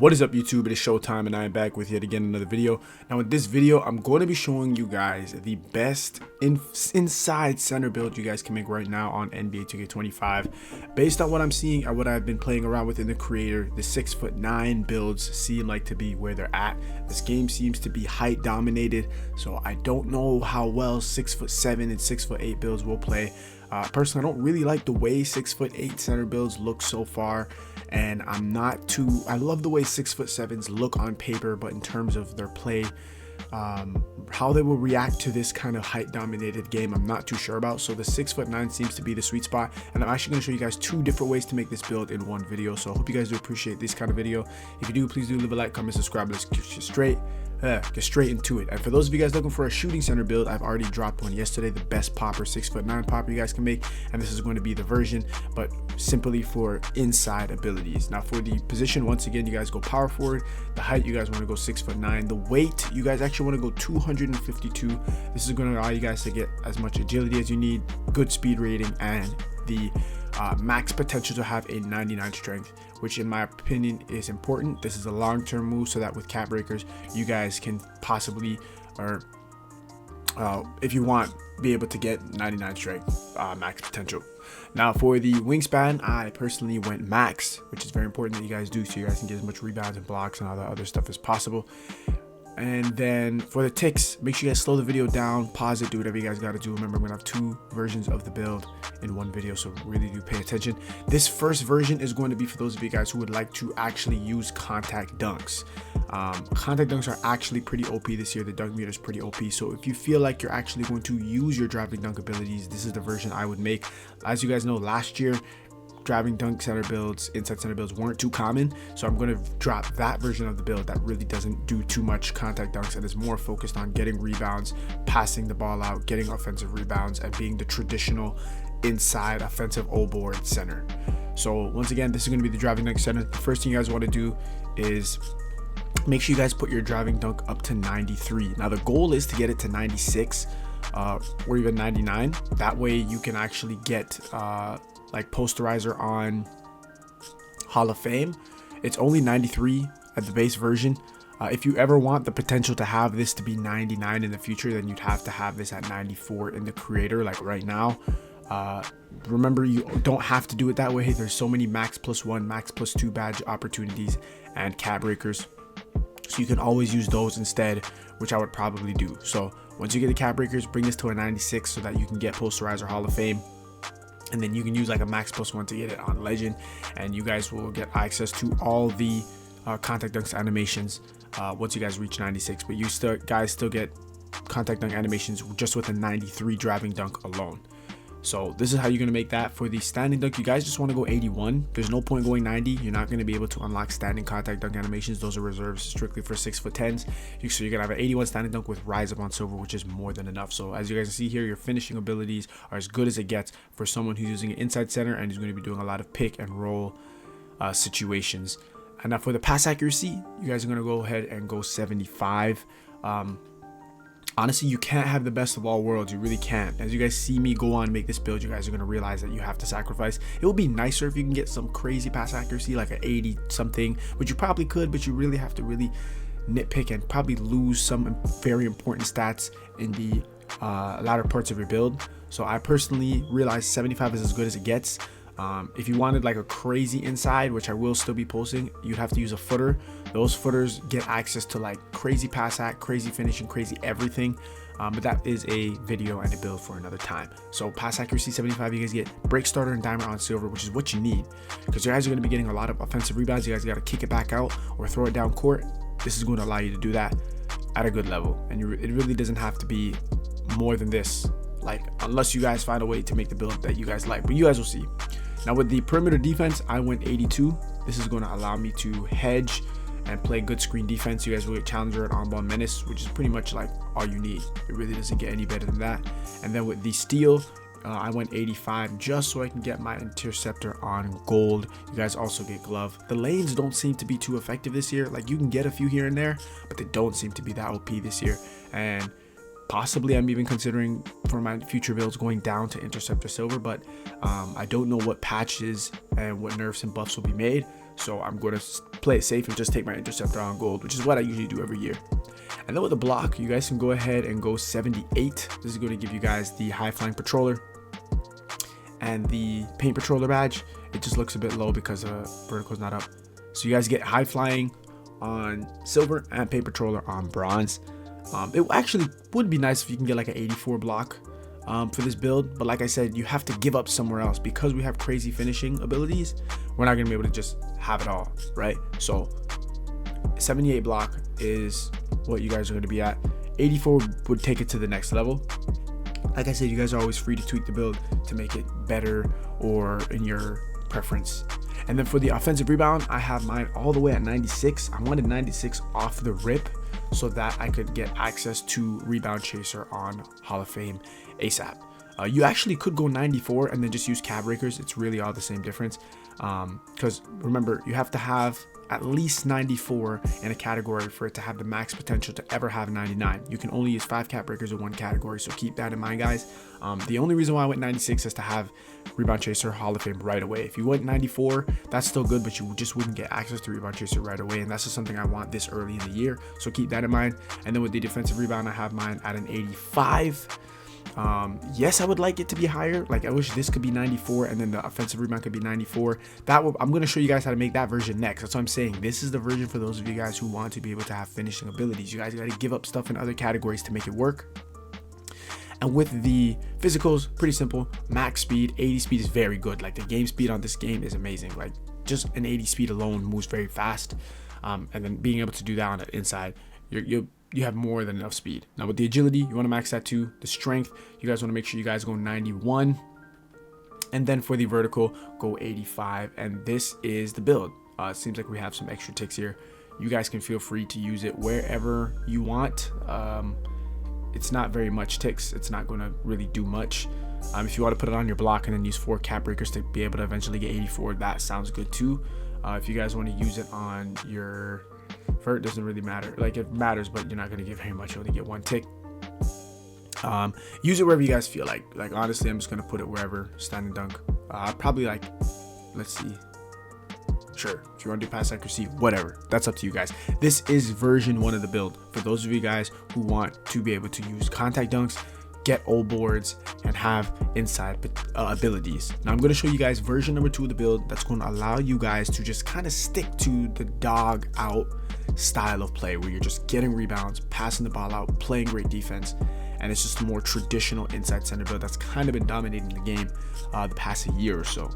What is up, YouTube? It is showtime and I am back with yet again another video. Now in this video, I'm going to be showing you guys the best inside center build you guys can make right now on NBA 2K25. Based on what I'm seeing and what I've been playing around with in the creator, the 6'9" builds seem like to be where they're at. This game seems to be height dominated, so I don't know how well 6'7" and 6'8" builds will play. Personally, I don't really like the way 6'8" center builds look so far, and I love the way 6'7s look on paper, but in terms of their play, how they will react to this kind of height dominated game, I'm not too sure about. So the 6'9" seems to be the sweet spot, and I'm actually going to show you guys two different ways to make this build in one video. So I hope you guys do appreciate this kind of video. If you do, please do leave a like, comment, subscribe. Let's get straight into it. And for those of you guys looking for a shooting center build, I've already dropped one yesterday, the best popper 6'9" popper you guys can make, and this is going to be the version, but simply for inside abilities. Now for the position, once again, you guys go power forward. The height, you guys want to go 6'9". The weight, you guys actually want to go 252. This is going to allow you guys to get as much agility as you need, good speed rating, and the max potential to have a 99 strength, which in my opinion is important. This is a long-term move so that with cap breakers you guys can possibly, or if you want, be able to get 99 strength max potential. Now for the wingspan, I personally went max, which is very important that you guys do, so you guys can get as much rebounds and blocks and all that other stuff as possible. And then for the ticks, make sure you guys slow the video down, pause it, do whatever you guys got to do. Remember, I'm gonna have two versions of the build in one video, so really do pay attention. This first version is going to be for those of you guys who would like to actually use contact dunks. Contact dunks are actually pretty OP this year. The dunk meter is pretty OP, so if you feel like you're actually going to use your driving dunk abilities, this is the version I would make. As you guys know, last year driving dunk center builds, inside center builds weren't too common, so I'm going to drop that version of the build that really doesn't do too much contact dunks and is more focused on getting rebounds, passing the ball out, getting offensive rebounds, and being the traditional inside offensive O-board center. So once again, this is going to be the driving dunk center. The first thing you guys want to do is make sure you guys put your driving dunk up to 93. Now the goal is to get it to 96 or even 99. That way you can actually get like posterizer on Hall of Fame. It's only 93 at the base version. If you ever want the potential to have this to be 99 in the future, then you'd have to have this at 94 in the creator, like right now. Remember, you don't have to do it that way. There's so many max +1, max +2 badge opportunities and cap breakers, so you can always use those instead, which I would probably do. So once you get the cap breakers, bring this to a 96 so that you can get posterizer Hall of Fame. And then you can use like a max +1 to get it on legend, and you guys will get access to all the contact dunks animations once you guys reach 96. But you guys still get contact dunk animations just with a 93 driving dunk alone. So this is how you're going to make that. For the standing dunk, you guys just want to go 81. There's no point going 90. You're not going to be able to unlock standing contact dunk animations. Those are reserved strictly for 6'10s. So you're going to have an 81 standing dunk with rise up on silver, which is more than enough. So as you guys can see here, your finishing abilities are as good as it gets for someone who's using an inside center and who's going to be doing a lot of pick and roll situations. And now for the pass accuracy, you guys are going to go ahead and go 75. Honestly, you can't have the best of all worlds. You really can't. As you guys see me go on and make this build, you guys are going to realize that you have to sacrifice. It would be nicer if you can get some crazy pass accuracy, like an 80 something, which you probably could, but you really have to really nitpick and probably lose some very important stats in the latter parts of your build. So I personally realize 75 is as good as it gets. If you wanted like a crazy inside, which I will still be posting, you'd have to use a footer. Those footers get access to like crazy pass hack, crazy finishing, crazy everything. But that is a video and a build for another time. So pass accuracy 75, you guys get break starter and dimer on silver, which is what you need, because you guys are going to be getting a lot of offensive rebounds. You guys got to kick it back out or throw it down court. This is going to allow you to do that at a good level, and it really doesn't have to be more than this, like, unless you guys find a way to make the build that you guys like, but you guys will see. Now with the perimeter defense, I went 82. This is going to allow me to hedge and play good screen defense. You guys will get challenger and on-ball menace, which is pretty much like all you need. It really doesn't get any better than that. And then with the steal, I went 85 just so I can get my interceptor on gold. You guys also get glove. The lanes don't seem to be too effective this year. Like, you can get a few here and there, but they don't seem to be that OP this year. And possibly I'm even considering for my future builds going down to interceptor silver, but I don't know what patches and what nerfs and buffs will be made. So I'm going to play it safe and just take my interceptor on gold, which is what I usually do every year. And then with the block, you guys can go ahead and go 78. This is going to give you guys the high flying patroller and the paint patroller badge. It just looks a bit low because vertical is not up. So you guys get high flying on silver and paint patroller on bronze. It actually would be nice if you can get like an 84 block for this build, but like I said, you have to give up somewhere else because we have crazy finishing abilities. We're not gonna be able to just have it all, right? So 78 block is what you guys are going to be at. 84 would take it to the next level. Like I said, you guys are always free to tweak the build to make it better or in your preference. And then for the offensive rebound, I have mine all the way at 96. I wanted 96 off the rip so that I could get access to Rebound Chaser on Hall of Fame ASAP. You actually could go 94 and then just use cap breakers. It's really all the same difference. Because remember, you have to have at least 94 in a category for it to have the max potential to ever have 99. You can only use 5 cap breakers in one category, so keep that in mind, guys. The only reason why I went 96 is to have Rebound Chaser Hall of Fame right away. If you went 94, that's still good, but you just wouldn't get access to Rebound Chaser right away, and that's just something I want this early in the year, so keep that in mind. And then with the defensive rebound, I have mine at an 85. Yes, I would like it to be higher. Like, I wish this could be 94 and then the offensive rebound could be 94. I'm going to show you guys how to make that version next. That's what I'm saying. This is the version for those of you guys who want to be able to have finishing abilities. You guys got to give up stuff in other categories to make it work. And with the physicals, pretty simple. Max speed, 80 speed is very good. Like, the game speed on this game is amazing. Like, just an 80 speed alone moves very fast. And then being able to do that on the inside, you have more than enough speed. Now with the agility, you want to max that too. The strength, you guys want to make sure you guys go 91. And then for the vertical, go 85. And this is the build. It seems like we have some extra ticks here. You guys can feel free to use it wherever you want. It's not very much ticks. It's not going to really do much. If you want to put it on your block and then use 4 cap breakers to be able to eventually get 84, that sounds good too. If you guys want to use it on your vert, doesn't really matter. Like, it matters, but you're not going to get very much. You only get 1 tick. Use it wherever you guys feel like. Like, honestly, I'm just going to put it wherever. Standing dunk. Probably like, let's see. Sure, if you want to do pass accuracy, whatever, that's up to you guys. This is version 1 of the build for those of you guys who want to be able to use contact dunks, get old boards, and have inside abilities. Now I'm going to show you guys version number 2 of the build that's going to allow you guys to just kind of stick to the dog out style of play, where you're just getting rebounds, passing the ball out, playing great defense, and it's just a more traditional inside center build that's kind of been dominating the game the past year or so.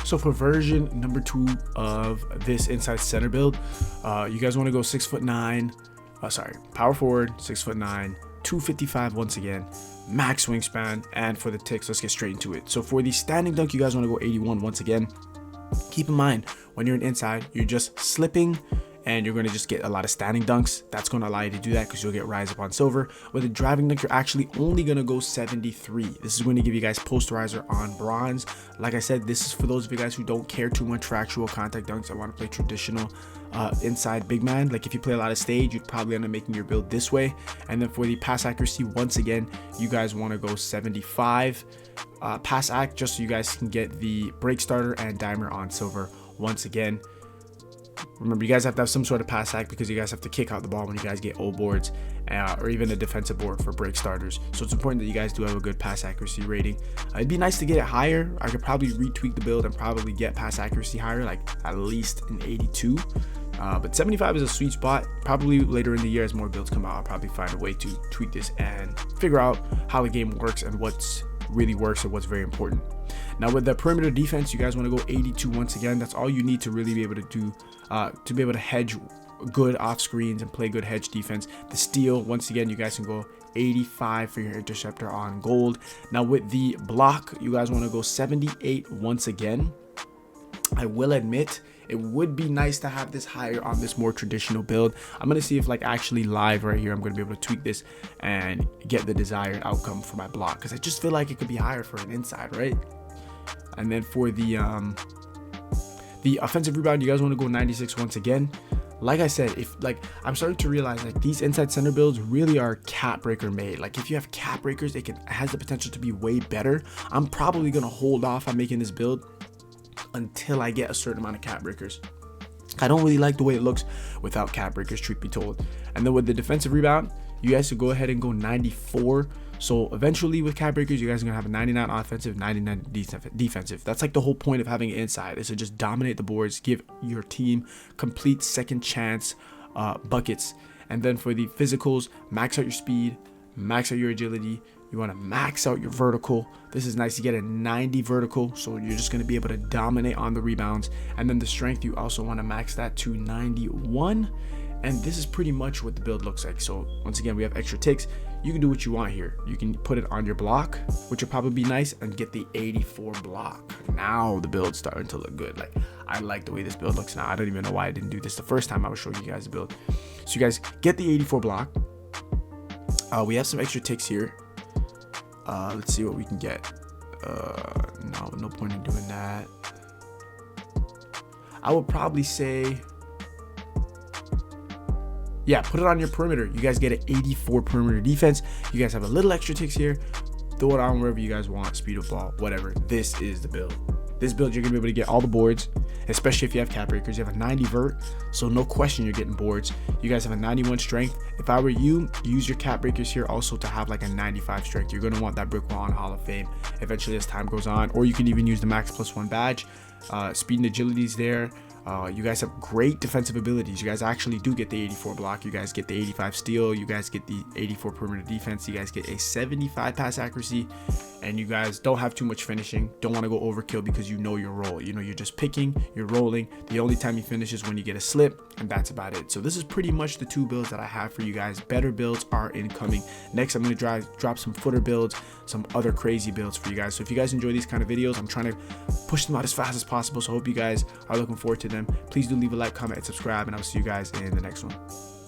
So for version number 2 of this inside center build, you guys want to go 6'9", power forward, 6'9", 255 once again, max wingspan. And for the ticks, let's get straight into it. So for the standing dunk, you guys want to go 81 once again. Keep in mind, when you're an inside, you're just slipping and you're going to just get a lot of standing dunks. That's going to allow you to do that because you'll get rise up on silver. With a driving dunk, you're actually only going to go 73. This is going to give you guys posterizer on bronze. Like I said, this is for those of you guys who don't care too much for actual contact dunks. I want to play traditional inside big man. Like, if you play a lot of stage, you'd probably end up making your build this way. And then for the pass accuracy, once again, you guys want to go 75 pass act, just so you guys can get the break starter and dimer on silver once again. Remember, you guys have to have some sort of pass act because you guys have to kick out the ball when you guys get old boards, or even a defensive board for break starters. So it's important that you guys do have a good pass accuracy rating. It'd be nice to get it higher. I could probably retweak the build and probably get pass accuracy higher, like at least an 82. But 75 is a sweet spot. Probably later in the year, as more builds come out, I'll probably find a way to tweak this and figure out how the game works and what's really works and what's very important. Now with the perimeter defense, you guys want to go 82 once again. That's all you need to really be able to do to be able to hedge good off screens and play good hedge defense. The steal, once again, you guys can go 85 for your interceptor on gold. Now with the block, you guys want to go 78 once again. I will admit, it would be nice to have this higher on this more traditional build. I'm going to see if, like, actually live right here, I'm going to be able to tweak this and get the desired outcome for my block, because I just feel like it could be higher for an inside, right? And then for the offensive rebound, you guys want to go 96 once again. Like I said, I'm starting to realize, like, these inside center builds really are cap breaker made. Like, if you have cap breakers, it has the potential to be way better. I'm probably going to hold off on making this build until I get a certain amount of cap breakers. I don't really like the way it looks without cap breakers, truth be told. And then with the defensive rebound, you guys should go ahead and go 94. So eventually with cap breakers, you guys are gonna have a 99 offensive, 99 defensive. That's like the whole point of having it inside, is to just dominate the boards, give your team complete second chance buckets. And then for the physicals, max out your speed, max out your agility. You want to max out your vertical. This is nice. You get a 90 vertical, so you're just going to be able to dominate on the rebounds. And then the strength, you also want to max that to 91. And this is pretty much what the build looks like. So once again, we have extra ticks. You can do what you want here. You can put it on your block, which will probably be nice, and get the 84 block. Now the build's starting to look good. Like, I like the way this build looks now. I don't even know why I didn't do this the first time I was showing you guys the build. So you guys get the 84 block. We have some extra ticks here. Let's see what we can get. No point in doing that. I would probably say, yeah, put it on your perimeter. You guys get an 84 perimeter defense. You guys have a little extra ticks here. Throw it on wherever you guys want. Speed of ball, whatever. This is the build. This build, you're gonna be able to get all the boards, especially if you have cap breakers. You have a 90 vert, so no question you're getting boards. You guys have a 91 strength. If I were you, use your cap breakers here also to have like a 95 strength. You're gonna want that brick wall on Hall of Fame eventually as time goes on, or you can even use the max +1 badge. Speed and agility is there. You guys have great defensive abilities. You guys actually do get the 84 block. You guys get the 85 steal. You guys get the 84 perimeter defense. You guys get a 75 pass accuracy, and you guys don't have too much finishing. Don't want to go overkill because you know your role. You know, you're just picking, you're rolling. The only time you finish is when you get a slip, and that's about it. So this is pretty much the two builds that I have for you guys. Better builds are incoming. Next, I'm going to drop some footer builds, some other crazy builds for you guys. So if you guys enjoy these kind of videos, I'm trying to push them out as fast as possible. So I hope you guys are looking forward to them. Please do leave a like, comment, and subscribe, and I'll see you guys in the next one.